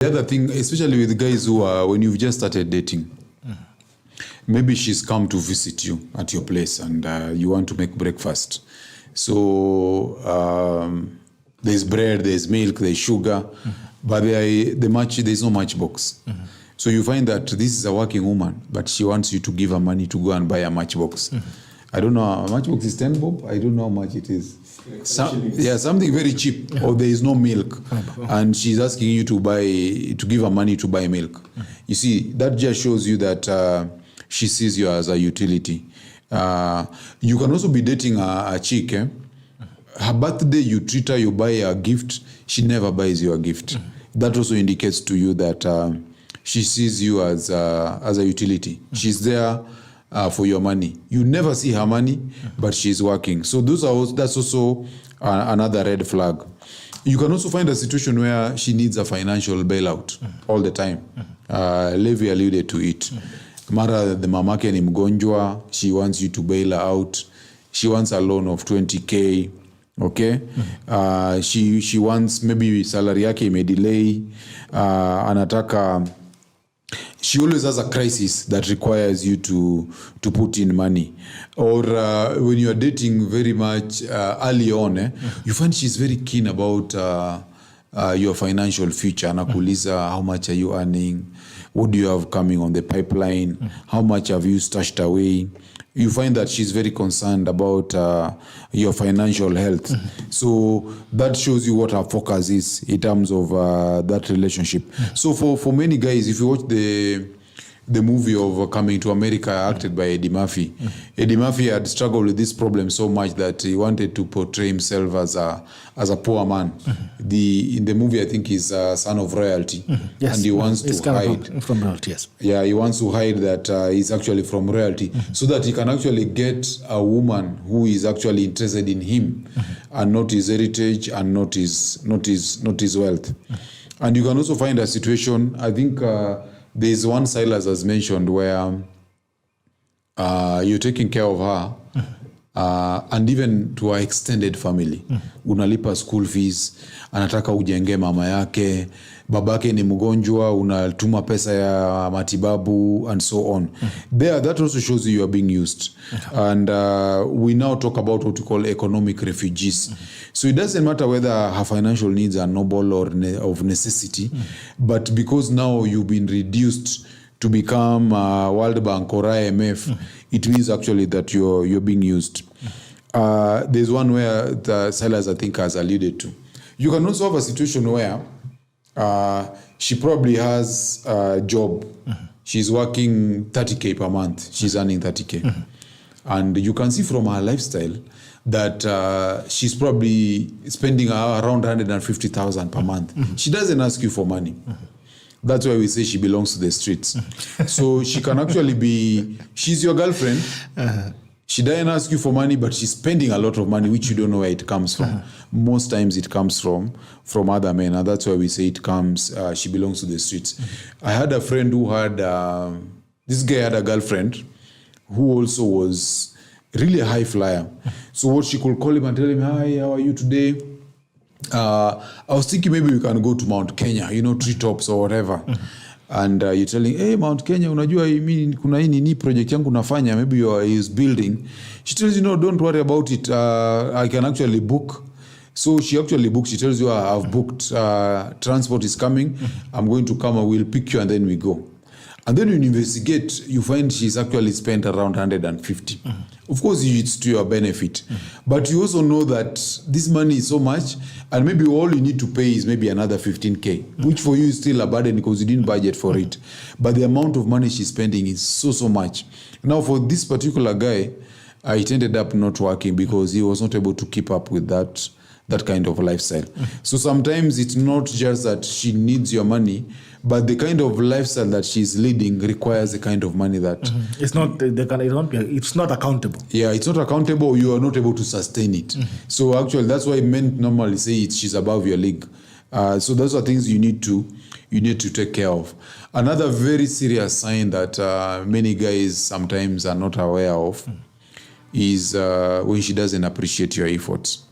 The other thing, especially with guys who are, when you've just started dating, maybe she's come to visit you at your place and you want to make breakfast. So there's bread, there's milk, there's sugar, but there's no matchbox. So you find that this is a working woman, but she wants you to give her money to go and buy a matchbox. I don't know, a matchbox is 10 bob? I don't know how much it is. Something very cheap, or there is no milk, and she's asking you to give her money to buy milk. You see, that just shows you that she sees you as a utility. You can also be dating a chick. Her birthday, you treat her, you buy her a gift. She never buys you a gift. That also indicates to you that she sees you as a utility. She's there for your money. You never see her money, but she's working. So that's also another red flag. You can also find a situation where she needs a financial bailout all the time. Levi alluded to it. Mara the mamake ni mgonjwa, she wants you to bail her out. She wants a loan of 20K. Okay? She wants, maybe salary yake ime delay. Anataka, she always has a crisis that requires you to put in money. Or when you are dating very much early on, you find she's very keen about your financial future. Anakuuliza, how much are you earning? What do you have coming on the pipeline? How much have you stashed away? You find that she's very concerned about your financial health. So that shows you what her focus is in terms of that relationship. So for many guys, if you watch the movie of Coming to America acted by Eddie Murphy, Eddie Murphy had struggled with this problem so much that he wanted to portray himself as a poor man. In the movie, I think he's a son of royalty. Yes. And he wants to hide. From royalty, yes. Yeah, he wants to hide that he's actually from royalty, so that he can actually get a woman who is actually interested in him and not his heritage and not his wealth. And you can also find a situation, I think there's one Silas has mentioned where you're taking care of her and even to her extended family. Unalipa school fees, anataka ujenge mama yake, babake ni mgonjwa, unatuma pesa ya matibabu and so on. That also shows you are being used. And we now talk about what we call economic refugees. So it doesn't matter whether her financial needs are noble or of necessity, but because now you've been reduced to become World Bank or IMF, it means actually that you're being used. There's one where the Silas, I think, has alluded to. You can also have a situation where she probably has a job. She's working 30K per month. She's earning 30K. And you can see from her lifestyle that she's probably spending around 150,000 per month. She doesn't ask you for money. That's why we say she belongs to the streets. So she can actually she's your girlfriend. She doesn't ask you for money, but she's spending a lot of money, which you don't know where it comes from. Most times it comes from other men, and that's why we say she belongs to the streets. I had a friend who had, this guy had a girlfriend who also was really a high flyer. So what she could call him and tell him, hi, how are you today? I was thinking maybe we can go to Mount Kenya, treetops or whatever. And you're telling, hey, Mount Kenya, unajua kuna hii nini project yangu nafanya, maybe is building. She tells you, no, don't worry about it. I can actually book. So she actually books. She tells you, I've booked. Transport is coming. I'm going to come. I will pick you and then we go. And then when you investigate, you find she's actually spent around 150. Of course, it's to your benefit. But you also know that this money is so much, and maybe all you need to pay is maybe another 15K, which for you is still a burden because you didn't budget for it. But the amount of money she's spending is so much. Now, for this particular guy, it ended up not working because he was not able to keep up with that kind of lifestyle. So sometimes it's not just that she needs your money, but the kind of lifestyle that she's leading requires the kind of money that it's not accountable. Yeah, it's not accountable. You are not able to sustain it. So actually, that's why men normally say she's above your league. So those are things you need to take care of. Another very serious sign that many guys sometimes are not aware of is when she doesn't appreciate your efforts.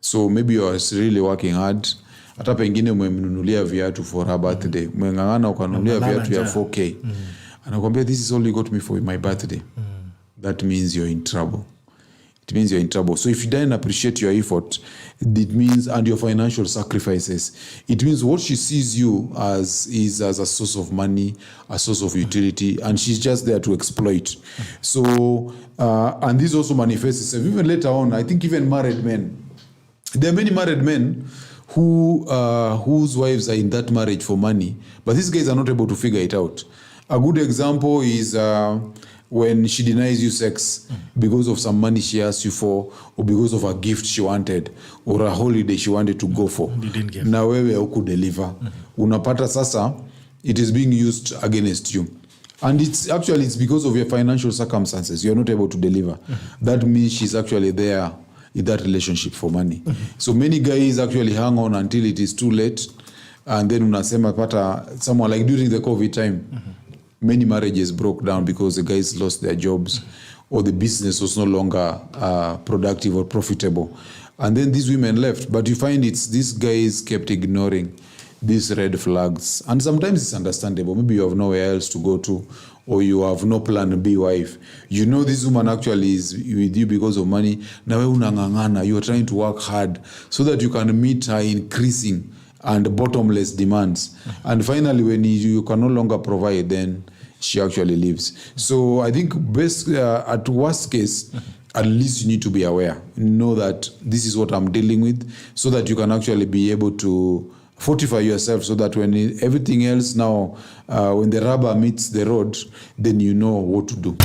So maybe you're really working hard hata pengine umemnunulia viatu for her birthday, umeng'ang'ana ukanunulia viatu ya 4K, anakuambia this is all you got me for my birthday, that means you're in trouble. It means you're in trouble. So if you didn't appreciate your effort, it means, and your financial sacrifices, it means what she sees you as is as a source of money, a source of utility, and she's just there to exploit. So, and this also manifests itself even later on. I think even married men, there are many married men who whose wives are in that marriage for money, but these guys are not able to figure it out. A good example is when she denies you sex because of some money she asked you for, or because of a gift she wanted, or a holiday she wanted to go for. Na wewe hukudeliver. Unapata sasa, it is being used against you. And it's because of your financial circumstances. You're not able to deliver. That means she's actually there in that relationship for money. So many guys actually hang on until it is too late. And then unasema pata someone like during the COVID time, many marriages broke down because the guys lost their jobs, or the business was no longer productive or profitable. And then these women left. But you find these guys kept ignoring these red flags. And sometimes it's understandable. Maybe you have nowhere else to go to, or you have no plan B wife. You know this woman actually is with you because of money. Now you are trying to work hard so that you can meet her increasing and bottomless demands. And finally, when you can no longer provide, then she actually leaves. So I think best, at worst case, at least you need to be aware. Know that this is what I'm dealing with, so that you can actually be able to fortify yourself, so that when everything else now, when the rubber meets the road, then you know what to do.